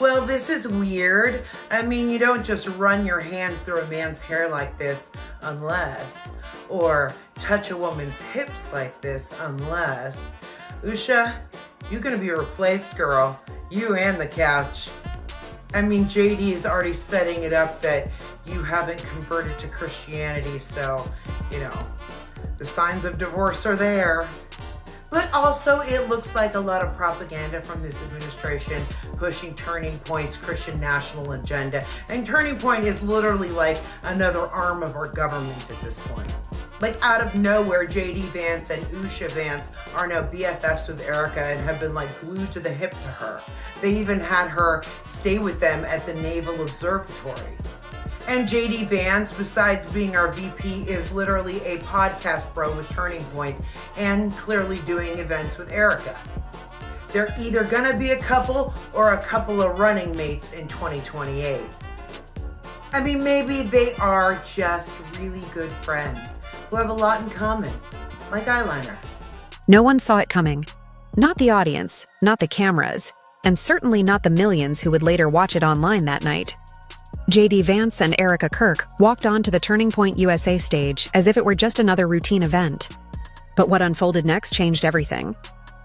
Well, this is weird. I mean, you don't just run your hands through a man's hair like this unless, or touch a woman's hips like this unless. Usha, you're gonna be replaced, girl. You and the couch. I mean, JD is already setting it up that you haven't converted to Christianity, so, the signs of divorce are there. But also, it looks like a lot of propaganda from this administration pushing Turning Point's Christian national agenda. And Turning Point is literally like another arm of our government at this point. Like out of nowhere, JD Vance and Usha Vance are now BFFs with Erika and have been like glued to the hip to her. They even had her stay with them at the Naval Observatory. And JD Vance, besides being our VP, is literally a podcast bro with Turning Point and clearly doing events with Erika. They're either gonna be a couple or a couple of running mates in 2028. I mean, maybe they are just really good friends who have a lot in common, like eyeliner. No one saw it coming. Not the audience, not the cameras, and certainly not the millions who would later watch it online that night. JD Vance and Erika Kirk walked onto the Turning Point USA stage as if it were just another routine event. But what unfolded next changed everything.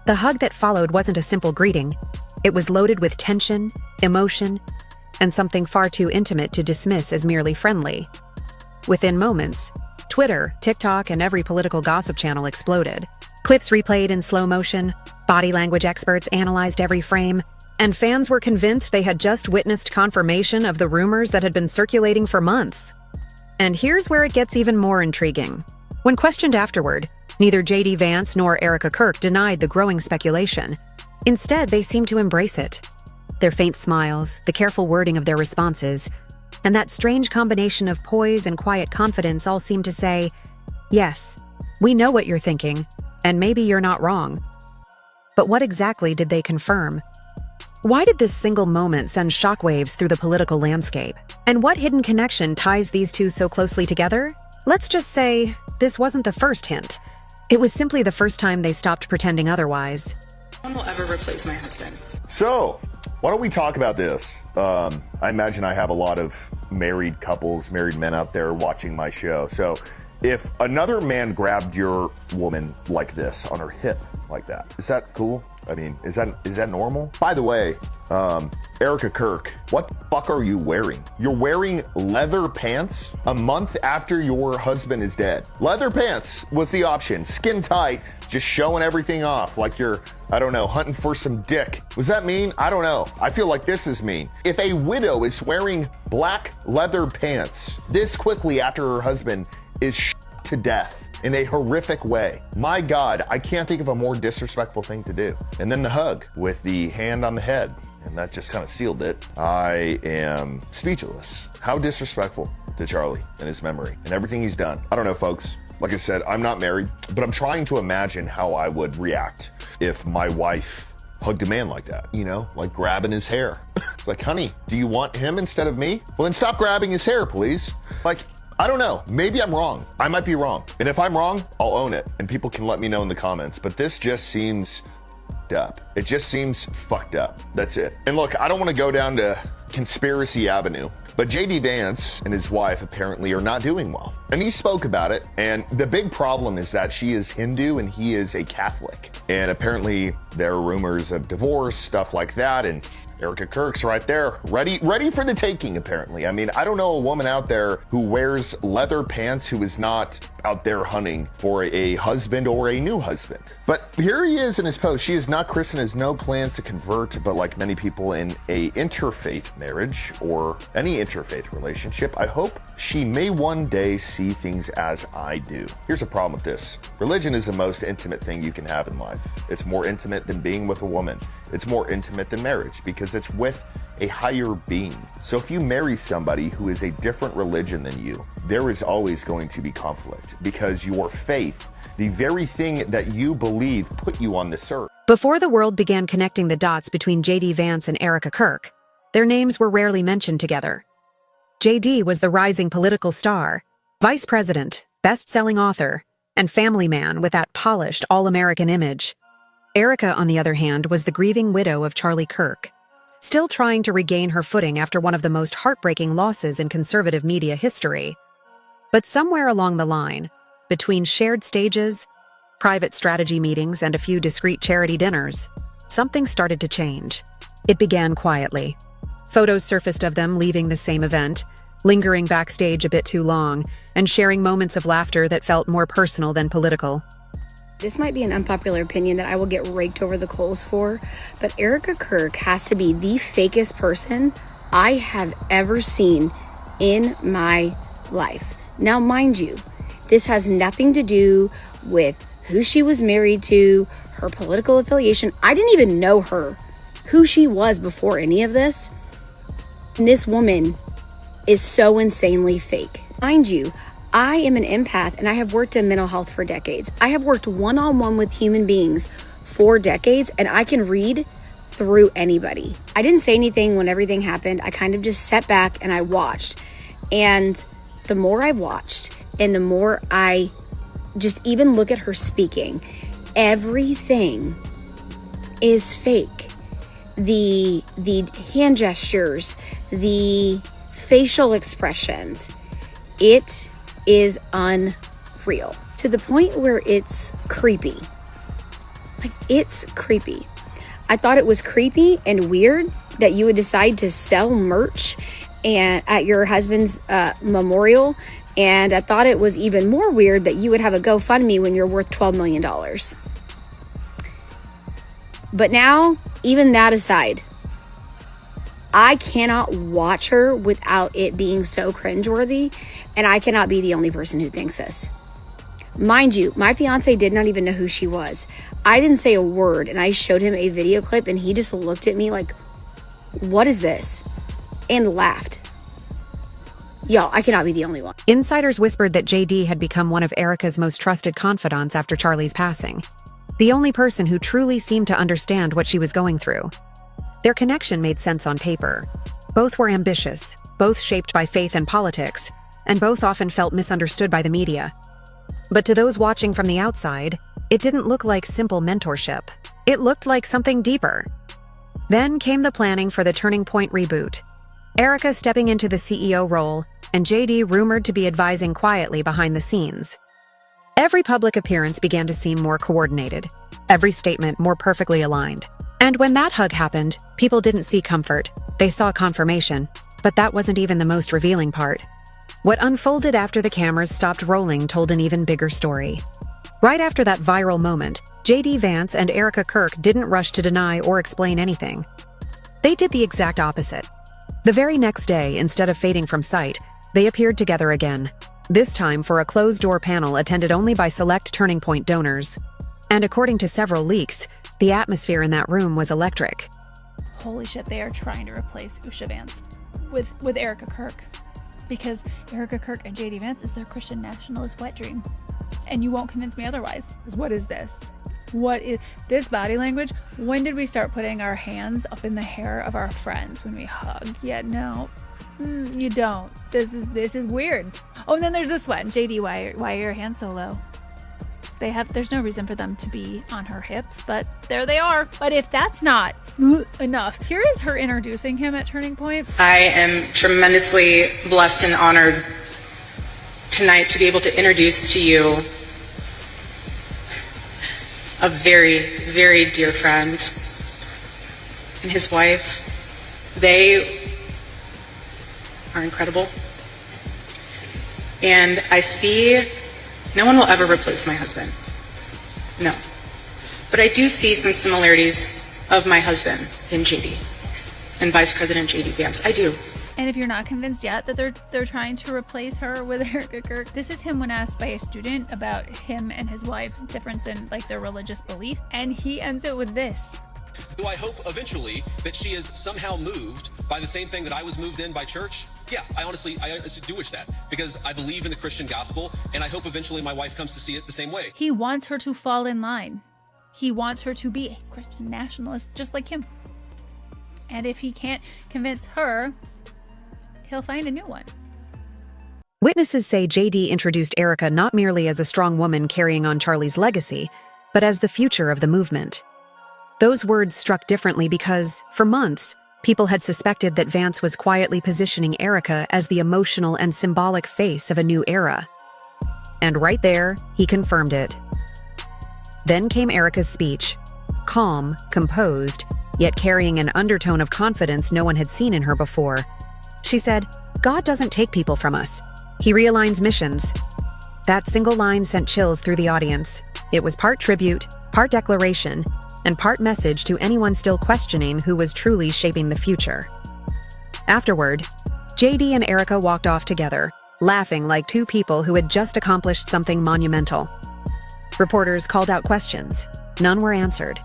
The hug that followed wasn't a simple greeting. It was loaded with tension, emotion, and something far too intimate to dismiss as merely friendly. Within moments, Twitter, TikTok, and every political gossip channel exploded. Clips replayed in slow motion, body language experts analyzed every frame, and fans were convinced they had just witnessed confirmation of the rumors that had been circulating for months. And here's where it gets even more intriguing. When questioned afterward, neither JD Vance nor Erika Kirk denied the growing speculation. Instead, they seemed to embrace it. Their faint smiles, the careful wording of their responses, and that strange combination of poise and quiet confidence all seemed to say, yes, we know what you're thinking, and maybe you're not wrong. But what exactly did they confirm? Why did this single moment send shockwaves through the political landscape? And what hidden connection ties these two so closely together? Let's just say this wasn't the first hint. It was simply the first time they stopped pretending otherwise. No one will ever replace my husband. So, why don't we talk about this? I imagine I have a lot of married couples, married men out there watching my show. So, if another man grabbed your woman like this on her hip like that, is that cool? I mean, is that normal? By the way, Erika Kirk, what the fuck are you wearing? You're wearing leather pants a month after your husband is dead. Leather pants was the option. Skin tight, just showing everything off like you're, I don't know, hunting for some dick. Was that mean? I don't know. I feel like this is mean. If a widow is wearing black leather pants this quickly after her husband is shot to death in a horrific way, my God, I can't think of a more disrespectful thing to do. And then the hug with the hand on the head, and that just kind of sealed it. I am speechless. How disrespectful to Charlie and his memory and everything he's done. I don't know, folks. Like I said, I'm not married, but I'm trying to imagine how I would react if my wife hugged a man like that, like grabbing his hair. It's like, honey, do you want him instead of me? Well, then stop grabbing his hair, please. Like, I don't know. Maybe I'm wrong. I might be wrong. And if I'm wrong, I'll own it. And people can let me know in the comments. But this just seems up. It just seems fucked up. That's it. And look, I don't want to go down to conspiracy avenue, but JD Vance and his wife apparently are not doing well. And he spoke about it. And the big problem is that she is Hindu and he is a Catholic. And apparently there are rumors of divorce, stuff like that. And Erika Kirk's right there, ready for the taking, apparently. I mean, I don't know a woman out there who wears leather pants who is not out there hunting for a husband or a new husband. But here he is in his post. She is not Christian, has no plans to convert, but like many people in a interfaith marriage or any interfaith relationship, I hope she may one day see things as I do. Here's a problem with this. Religion is the most intimate thing you can have in life. It's more intimate than being with a woman. It's more intimate than marriage because it's with a higher being. So if you marry somebody who is a different religion than you, there is always going to be conflict because your faith, the very thing that you believe, put you on this earth. Before the world began connecting the dots between JD Vance and Erika Kirk, their names were rarely mentioned together. JD was the rising political star, vice president, best-selling author, and family man with that polished all-American image. Erika, on the other hand, was the grieving widow of Charlie Kirk, still trying to regain her footing after one of the most heartbreaking losses in conservative media history. But somewhere along the line, between shared stages, private strategy meetings, and a few discreet charity dinners, something started to change. It began quietly. Photos surfaced of them leaving the same event, lingering backstage a bit too long, and sharing moments of laughter that felt more personal than political. This might be an unpopular opinion that I will get raked over the coals for, but Erika Kirk has to be the fakest person I have ever seen in my life. Now, mind you, this has nothing to do with who she was married to, her political affiliation. I didn't even know her, who she was before any of this. And this woman is so insanely fake. Mind you, I am an empath and I have worked in mental health for decades. I have worked one-on-one with human beings for decades, and I can read through anybody. I didn't say anything when everything happened. I kind of just sat back and I watched. And the more I watched and the more I just even look at her speaking, everything is fake. The hand gestures, the facial expressions, it is unreal to the point where it's creepy. Like, it's creepy. I thought it was creepy and weird that you would decide to sell merch and at your husband's memorial, and I thought it was even more weird that you would have a GoFundMe when you're worth $12 million. But now, even that aside, I cannot watch her without it being so cringeworthy, and I cannot be the only person who thinks this. Mind you, my fiance did not even know who she was. I didn't say a word, and I showed him a video clip, and he just looked at me like, what is this? And laughed. Y'all, I cannot be the only one. Insiders whispered that JD had become one of Erika's most trusted confidants after Charlie's passing, the only person who truly seemed to understand what she was going through. Their connection made sense on paper. Both were ambitious, both shaped by faith and politics, and both often felt misunderstood by the media. But to those watching from the outside, it didn't look like simple mentorship. It looked like something deeper. Then came the planning for the Turning Point reboot. Erika stepping into the CEO role, and JD rumored to be advising quietly behind the scenes. Every public appearance began to seem more coordinated, every statement more perfectly aligned. And when that hug happened, people didn't see comfort, they saw confirmation. But that wasn't even the most revealing part. What unfolded after the cameras stopped rolling told an even bigger story. Right after that viral moment, JD Vance and Erika Kirk didn't rush to deny or explain anything. They did the exact opposite. The very next day, instead of fading from sight, they appeared together again, this time for a closed-door panel attended only by select Turning Point donors. And according to several leaks, the atmosphere in that room was electric. Holy shit, they are trying to replace Usha Vance with Erika Kirk. Because Erika Kirk and JD Vance is their Christian nationalist wet dream. And you won't convince me otherwise. What is this? What is this body language? When did we start putting our hands up in the hair of our friends when we hug? Yeah, no, you don't. This is weird. Oh, and then there's this one. JD, why are your hands so low? There's no reason for them to be on her hips, but there they are. But if that's not enough, here is her introducing him at Turning Point. I am tremendously blessed and honored tonight to be able to introduce to you a very, very dear friend and his wife. They are incredible. And I see no one will ever replace my husband. No. But I do see some similarities of my husband in JD and Vice President JD Vance. I do. And if you're not convinced yet that they're trying to replace her with Erika Kirk, this is him when asked by a student about him and his wife's difference in their religious beliefs, and he ends it with this. Do I hope eventually that she is somehow moved by the same thing that I was moved in by church? Yeah, I honestly do wish that, because I believe in the Christian gospel, and I hope eventually my wife comes to see it the same way. He wants her to fall in line. He wants her to be a Christian nationalist just like him. And if he can't convince her, he'll find a new one. Witnesses say JD introduced Erika not merely as a strong woman carrying on Charlie's legacy, but as the future of the movement. Those words struck differently because, for months, People had suspected that Vance was quietly positioning Erika as the emotional and symbolic face of a new era. And right there, he confirmed it. Then came Erika's speech, calm, composed, yet carrying an undertone of confidence no one had seen in her before. She said, "God doesn't take people from us. He realigns missions." That single line sent chills through the audience. It was part tribute, part declaration, and part message to anyone still questioning who was truly shaping the future. Afterward, JD and Erika walked off together, laughing like two people who had just accomplished something monumental. Reporters called out questions. None were answered.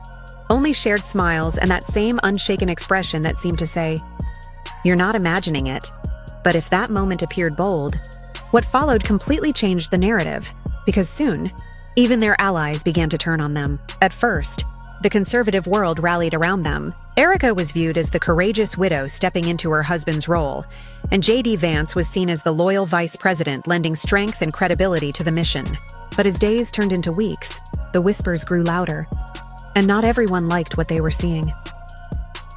Only shared smiles and that same unshaken expression that seemed to say, "You're not imagining it." But if that moment appeared bold, what followed completely changed the narrative, because soon, even their allies began to turn on them. At first, the conservative world rallied around them. Erika was viewed as the courageous widow stepping into her husband's role, and JD Vance was seen as the loyal vice president lending strength and credibility to the mission. But as days turned into weeks, the whispers grew louder, and not everyone liked what they were seeing.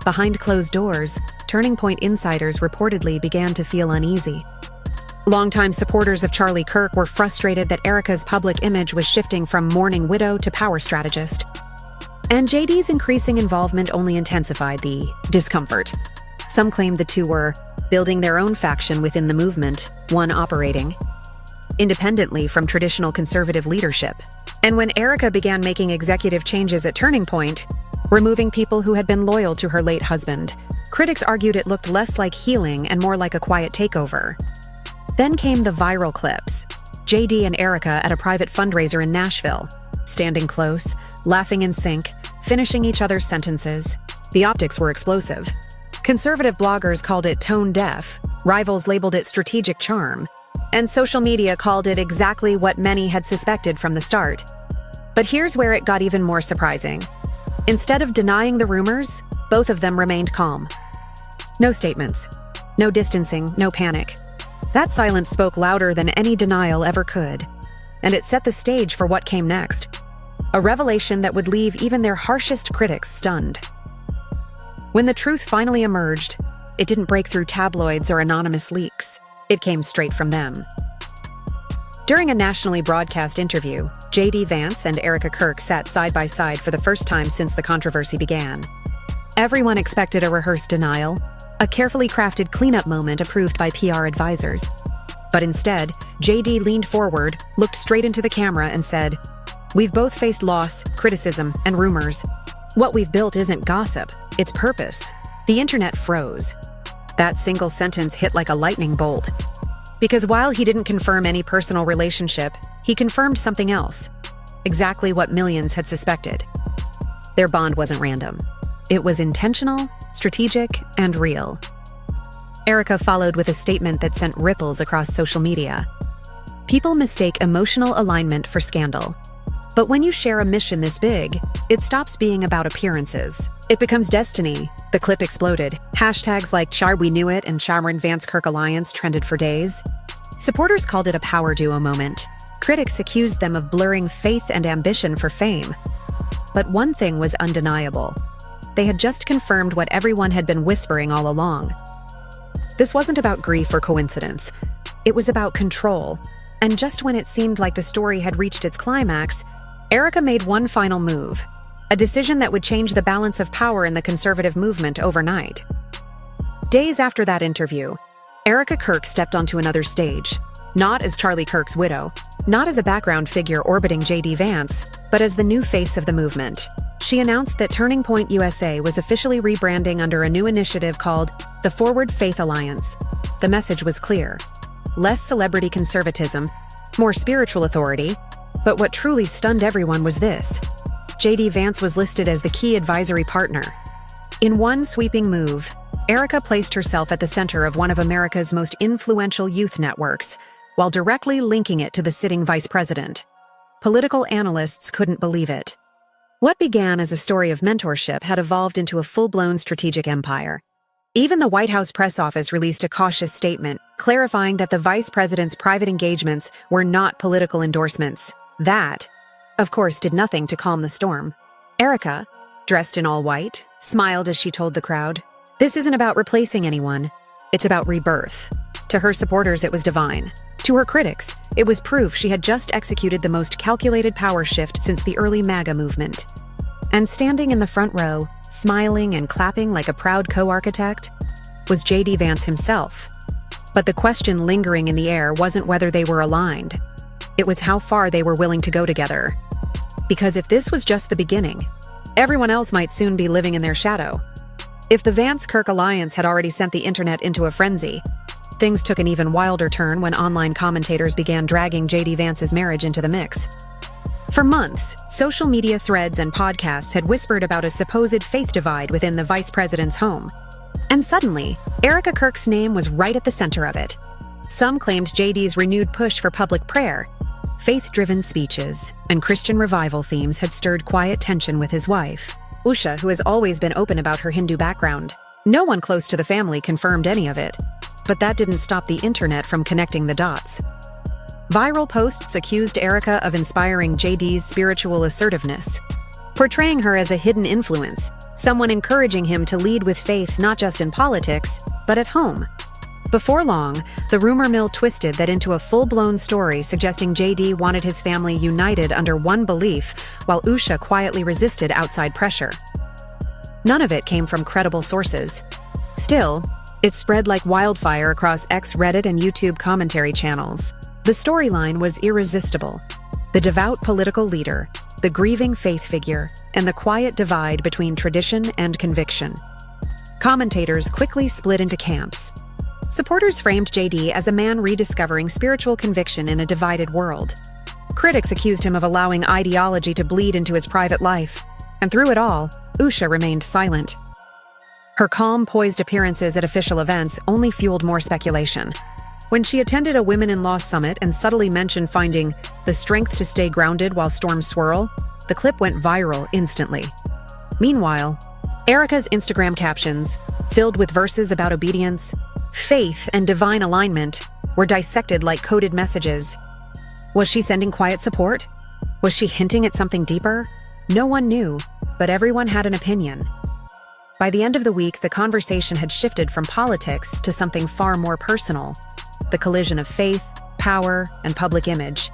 Behind closed doors, Turning Point insiders reportedly began to feel uneasy. Longtime supporters of Charlie Kirk were frustrated that Erika's public image was shifting from mourning widow to power strategist. And JD's increasing involvement only intensified the discomfort. Some claimed the two were building their own faction within the movement, one operating independently from traditional conservative leadership. And when Erika began making executive changes at Turning Point, removing people who had been loyal to her late husband, critics argued it looked less like healing and more like a quiet takeover. Then came the viral clips. JD and Erika at a private fundraiser in Nashville, standing close, laughing in sync, finishing each other's sentences. The optics were explosive. Conservative bloggers called it tone deaf, rivals labeled it strategic charm, and social media called it exactly what many had suspected from the start. But here's where it got even more surprising. Instead of denying the rumors, both of them remained calm. No statements, no distancing, no panic. That silence spoke louder than any denial ever could, and it set the stage for what came next. A revelation that would leave even their harshest critics stunned. When the truth finally emerged, it didn't break through tabloids or anonymous leaks. It came straight from them. During a nationally broadcast interview, JD Vance and Erika Kirk sat side by side for the first time since the controversy began. Everyone expected a rehearsed denial, a carefully crafted cleanup moment approved by PR advisors. But instead, JD leaned forward, looked straight into the camera and said, "We've both faced loss, criticism, and rumors. What we've built isn't gossip, it's purpose." The internet froze. That single sentence hit like a lightning bolt. Because while he didn't confirm any personal relationship, he confirmed something else. Exactly what millions had suspected. Their bond wasn't random. It was intentional, strategic, and real. Erika followed with a statement that sent ripples across social media. People mistake emotional alignment for scandal. But when you share a mission this big, it stops being about appearances. It becomes destiny. The clip exploded. Hashtags like Char We Knew It and Sharon Vance Kirk Alliance trended for days. Supporters called it a power duo moment. Critics accused them of blurring faith and ambition for fame. But one thing was undeniable. They had just confirmed what everyone had been whispering all along. This wasn't about grief or coincidence. It was about control. And just when it seemed like the story had reached its climax, Erika made one final move, a decision that would change the balance of power in the conservative movement overnight. Days after that interview, Erika Kirk stepped onto another stage, not as Charlie Kirk's widow, not as a background figure orbiting JD Vance, but as the new face of the movement. She announced that Turning Point USA was officially rebranding under a new initiative called the Forward Faith Alliance. The message was clear. Less celebrity conservatism, more spiritual authority. But what truly stunned everyone was this. JD Vance was listed as the key advisory partner. In one sweeping move, Erika placed herself at the center of one of America's most influential youth networks, while directly linking it to the sitting vice president. Political analysts couldn't believe it. What began as a story of mentorship had evolved into a full-blown strategic empire. Even the White House press office released a cautious statement, clarifying that the vice president's private engagements were not political endorsements. That, of course, did nothing to calm the storm. Erika, dressed in all white, smiled as she told the crowd, This isn't about replacing anyone. It's about rebirth. To her supporters, it was divine. To her critics, it was proof she had just executed the most calculated power shift since the early MAGA movement. And standing in the front row, smiling and clapping like a proud co-architect, was J.D. Vance himself. But the question lingering in the air wasn't whether they were aligned. It was how far they were willing to go together. Because if this was just the beginning, everyone else might soon be living in their shadow. If the Vance-Kirk alliance had already sent the internet into a frenzy, things took an even wilder turn when online commentators began dragging J.D. Vance's marriage into the mix. For months, social media threads and podcasts had whispered about a supposed faith divide within the vice president's home. And suddenly, Erika Kirk's name was right at the center of it. Some claimed J.D.'s renewed push for public prayer, faith-driven speeches, and Christian revival themes had stirred quiet tension with his wife, Usha, who has always been open about her Hindu background. No one close to the family confirmed any of it, but that didn't stop the internet from connecting the dots. Viral posts accused Erika of inspiring J.D.'s spiritual assertiveness, portraying her as a hidden influence, someone encouraging him to lead with faith not just in politics, but at home. Before long, the rumor mill twisted that into a full-blown story suggesting J.D. wanted his family united under one belief, while Usha quietly resisted outside pressure. None of it came from credible sources. Still, it spread like wildfire across Reddit and YouTube commentary channels. The storyline was irresistible. The devout political leader, the grieving faith figure, and the quiet divide between tradition and conviction. Commentators quickly split into camps. Supporters framed J.D. as a man rediscovering spiritual conviction in a divided world. Critics accused him of allowing ideology to bleed into his private life, and through it all, Usha remained silent. Her calm, poised appearances at official events only fueled more speculation. When she attended a women-in-law summit and subtly mentioned finding the strength to stay grounded while storms swirl, the clip went viral instantly. Meanwhile, Erika's Instagram captions, filled with verses about obedience, faith, and divine alignment, were dissected like coded messages. Was she sending quiet support? Was she hinting at something deeper? No one knew, but everyone had an opinion. By the end of the week, the conversation had shifted from politics to something far more personal: the collision of faith, power, and public image.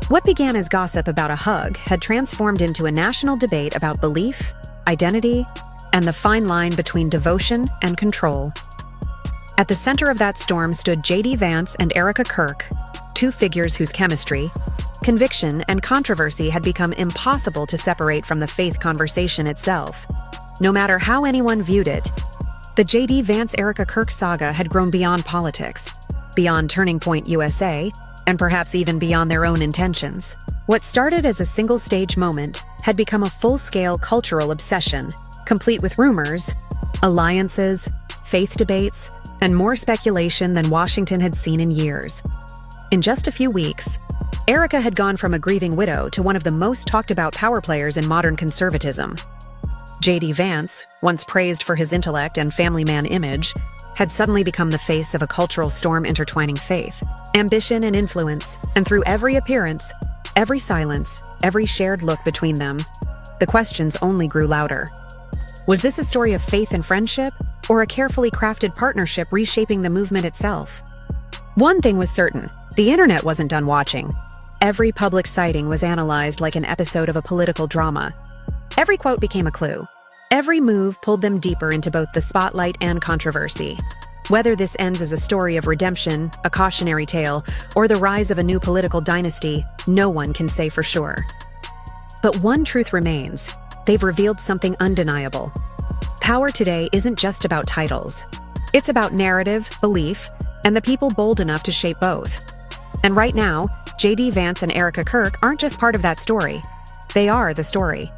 What began as gossip about a hug had transformed into a national debate about belief, identity, and the fine line between devotion and control. At the center of that storm stood J.D. Vance and Erika Kirk, two figures whose chemistry, conviction, and controversy had become impossible to separate from the faith conversation itself. No matter how anyone viewed it, the J.D. Vance Erika Kirk saga had grown beyond politics, beyond Turning Point USA, and perhaps even beyond their own intentions. What started as a single-stage moment had become a full-scale cultural obsession, complete with rumors, alliances, faith debates, and more speculation than Washington had seen in years. In just a few weeks, Erika had gone from a grieving widow to one of the most talked-about power players in modern conservatism. J.D. Vance, once praised for his intellect and family man image, had suddenly become the face of a cultural storm intertwining faith, ambition, and influence, and through every appearance, every silence, every shared look between them, the questions only grew louder. Was this a story of faith and friendship, or a carefully crafted partnership reshaping the movement itself? One thing was certain: the internet wasn't done watching. Every public sighting was analyzed like an episode of a political drama. Every quote became a clue. Every move pulled them deeper into both the spotlight and controversy. Whether this ends as a story of redemption, a cautionary tale, or the rise of a new political dynasty, no one can say for sure. But one truth remains: they've revealed something undeniable. Power today isn't just about titles. It's about narrative, belief, and the people bold enough to shape both. And right now, J.D. Vance and Erika Kirk aren't just part of that story. They are the story.